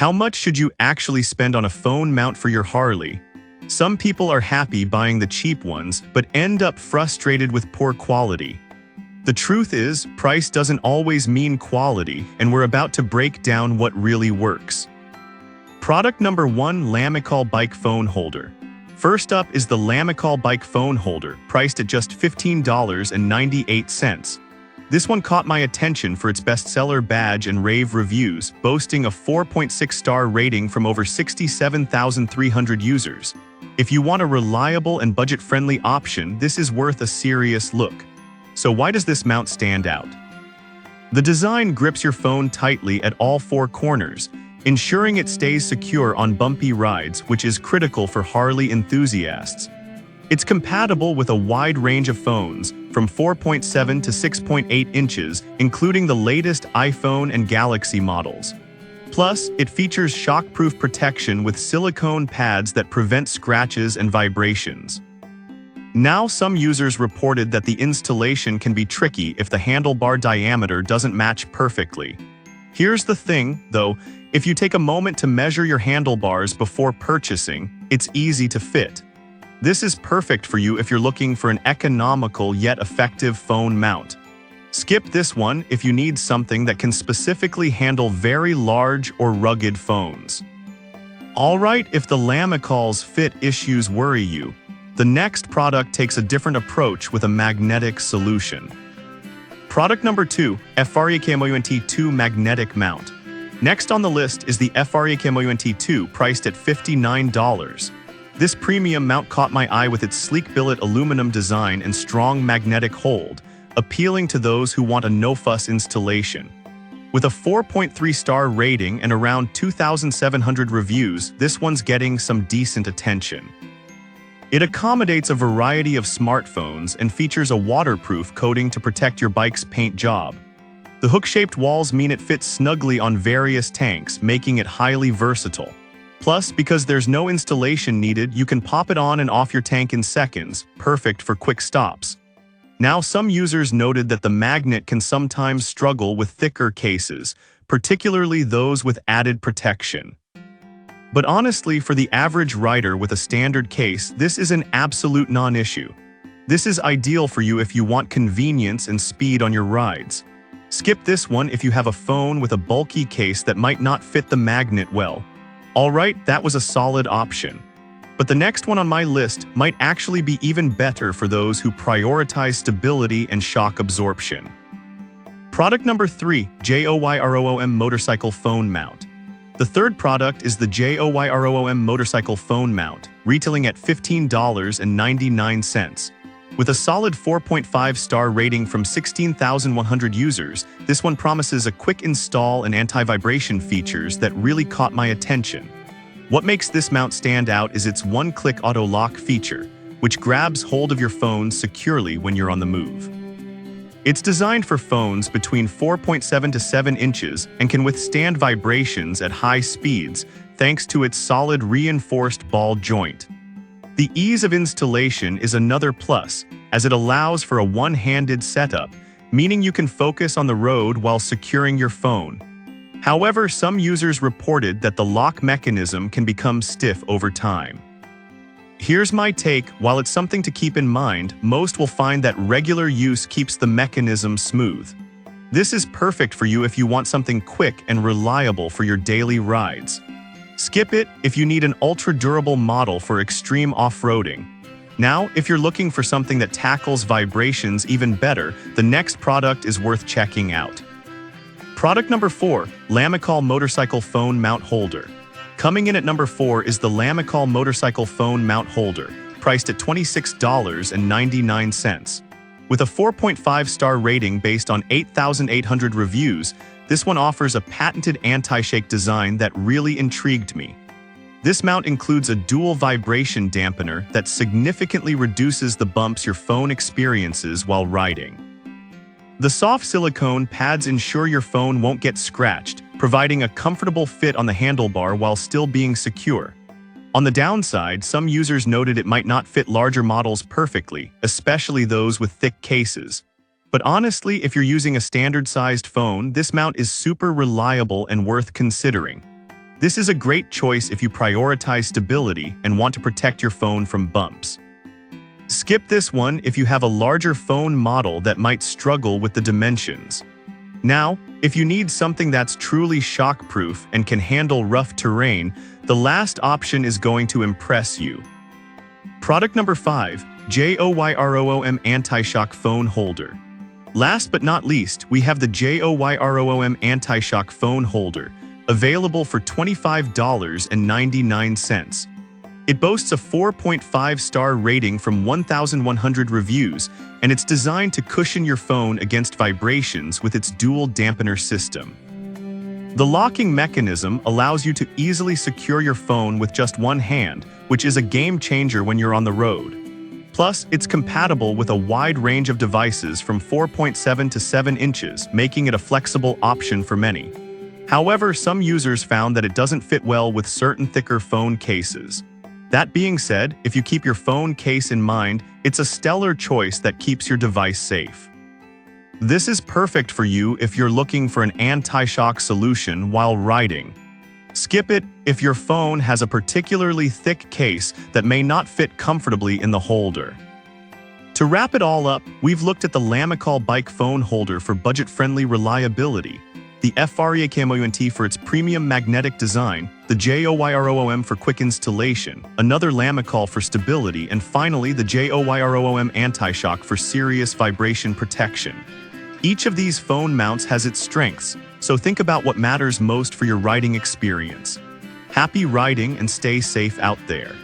How much should you actually spend on a phone mount for your Harley? Some people are happy buying the cheap ones, but end up frustrated with poor quality. The truth is, price doesn't always mean quality, and we're about to break down what really works. Product number 1: Lamicall Bike Phone Holder. First up is the Lamicall Bike Phone Holder, priced at just $15.98. This one caught my attention for its bestseller badge and rave reviews, boasting a 4.6-star rating from over 67,300 users. If you want a reliable and budget-friendly option, this is worth a serious look. So why does this mount stand out? The design grips your phone tightly at all four corners, ensuring it stays secure on bumpy rides, which is critical for Harley enthusiasts. It's compatible with a wide range of phones, from 4.7 to 6.8 inches, including the latest iPhone and Galaxy models. Plus, it features shock-proof protection with silicone pads that prevent scratches and vibrations. Now, some users reported that the installation can be tricky if the handlebar diameter doesn't match perfectly. Here's the thing, though, if you take a moment to measure your handlebars before purchasing, it's easy to fit. This is perfect for you if you're looking for an economical yet effective phone mount. Skip this one if you need something that can specifically handle very large or rugged phones. Alright, if the Lamicall's fit issues worry you, the next product takes a different approach with a magnetic solution. Product number 2, FREKMOUNT2 Magnetic Mount. Next on the list is the FREKMOUNT2, priced at $59. This premium mount caught my eye with its sleek billet aluminum design and strong magnetic hold, appealing to those who want a no-fuss installation. With a 4.3-star rating and around 2,700 reviews, this one's getting some decent attention. It accommodates a variety of smartphones and features a waterproof coating to protect your bike's paint job. The hook-shaped walls mean it fits snugly on various tanks, making it highly versatile. Plus, because there's no installation needed, you can pop it on and off your tank in seconds, perfect for quick stops. Now, some users noted that the magnet can sometimes struggle with thicker cases, particularly those with added protection. But honestly, for the average rider with a standard case, this is an absolute non-issue. This is ideal for you if you want convenience and speed on your rides. Skip this one if you have a phone with a bulky case that might not fit the magnet well. Alright, that was a solid option. But the next one on my list might actually be even better for those who prioritize stability and shock absorption. Product number 3, JOYROOM Motorcycle Phone Mount. The third product is the JOYROOM Motorcycle Phone Mount, retailing at $15.99. With a solid 4.5-star rating from 16,100 users, this one promises a quick install and anti-vibration features that really caught my attention. What makes this mount stand out is its one-click auto lock feature, which grabs hold of your phone securely when you're on the move. It's designed for phones between 4.7 to 7 inches and can withstand vibrations at high speeds thanks to its solid reinforced ball joint. The ease of installation is another plus, as it allows for a one-handed setup, meaning you can focus on the road while securing your phone. However, some users reported that the lock mechanism can become stiff over time. Here's my take: while it's something to keep in mind, most will find that regular use keeps the mechanism smooth. This is perfect for you if you want something quick and reliable for your daily rides. Skip it if you need an ultra-durable model for extreme off-roading. Now, if you're looking for something that tackles vibrations even better, the next product is worth checking out. Product number 4, Lamicall Motorcycle Phone Mount Holder. Coming in at number 4 is the Lamicall Motorcycle Phone Mount Holder, priced at $26.99. With a 4.5-star rating based on 8,800 reviews, this one offers a patented anti-shake design that really intrigued me. This mount includes a dual vibration dampener that significantly reduces the bumps your phone experiences while riding. The soft silicone pads ensure your phone won't get scratched, providing a comfortable fit on the handlebar while still being secure. On the downside, some users noted it might not fit larger models perfectly, especially those with thick cases. But honestly, if you're using a standard-sized phone, this mount is super reliable and worth considering. This is a great choice if you prioritize stability and want to protect your phone from bumps. Skip this one if you have a larger phone model that might struggle with the dimensions. Now, if you need something that's truly shockproof and can handle rough terrain, the last option is going to impress you. Product number 5, JOYROOM Anti-Shock Phone Holder. Last but not least, we have the JOYROOM Anti-Shock Phone Holder, available for $25.99. It boasts a 4.5-star rating from 1,100 reviews, and it's designed to cushion your phone against vibrations with its dual dampener system. The locking mechanism allows you to easily secure your phone with just one hand, which is a game changer when you're on the road. Plus, it's compatible with a wide range of devices from 4.7 to 7 inches, making it a flexible option for many. However, some users found that it doesn't fit well with certain thicker phone cases. That being said, if you keep your phone case in mind, it's a stellar choice that keeps your device safe. This is perfect for you if you're looking for an anti-shock solution while riding. Skip it if your phone has a particularly thick case that may not fit comfortably in the holder. To wrap it all up, we've looked at the Lamicall bike phone holder for budget-friendly reliability, the FREAKMOUNT for its premium magnetic design, the JOYROOM for quick installation, another Lamicall for stability, and finally the JOYROOM Anti-Shock for serious vibration protection. Each of these phone mounts has its strengths, so think about what matters most for your riding experience. Happy riding and stay safe out there.